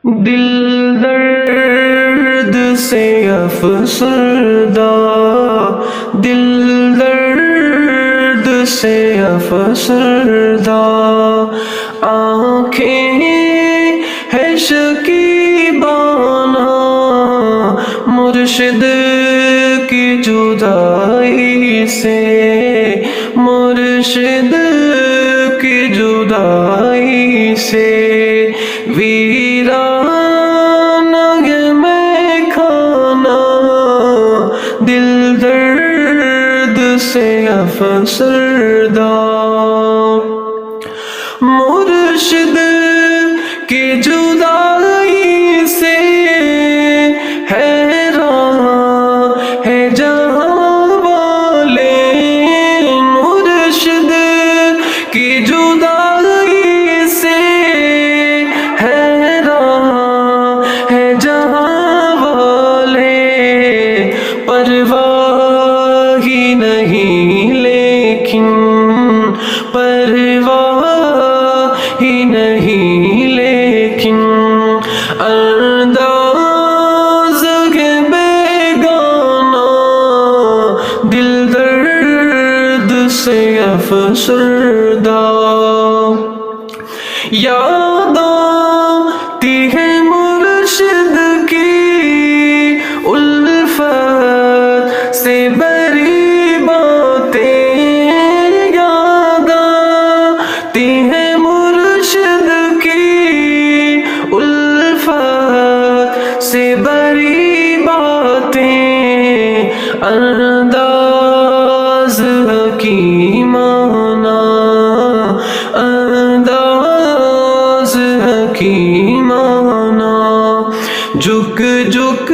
دل درد سے افسردہ، دل درد سے افسردہ، آنکھیں ہے شکیبانہ مرشد کی جدائی سے، مرشد کی جدائی سے، ویران میں کھانا دل درد سے افسردہ، مرشد کی جدائی سے حیران ہے جہاں والے، مرشد کی جدائی سے حیران ہے جہاں والے، پرواہ ہی نہیں لیکن، پرواہ ہی نہیں لیکن، انداز ہے بیگانہ دل درد سے افسردہ، یاد آتی ہے مرشد کی الفت سے بری باتیں، یاد آتی ہے مرشد کی الفت سے بری باتیں، انداز حکیمانہ، انداز حکیمانہ، جھک جھک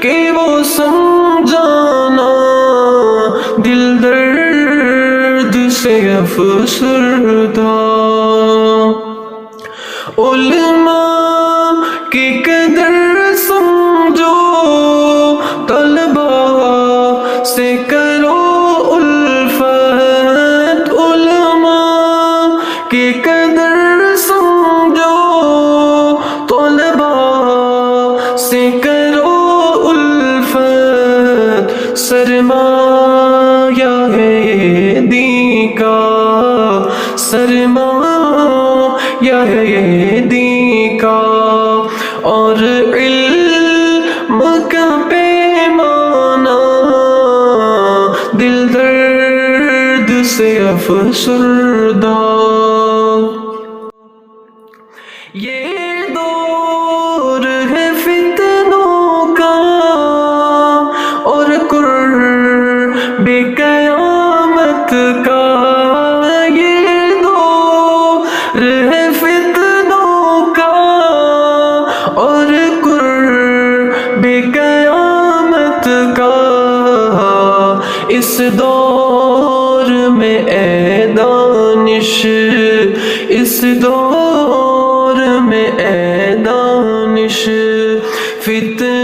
کے وہ سمجھانا دل درد سے افسردہ، علماء کی قدر سمجھو، طلبا سے کرو الفت، علماء کی قدر سمجھو، طلبا سے کرو الفت، سرمایہ ہے یہ دین کا، سرمایہ ہے یہ دین کا، اور علم کا پیمانہ دل درد سے افسردہ، یہ دور ہے فتنوں کا اور قرب قیامت کا، یہ دور ہے فتنوں کا اور قرب قیامت کا، اس دور میں اے دانش، اس دور میں اے دانش، فتنہ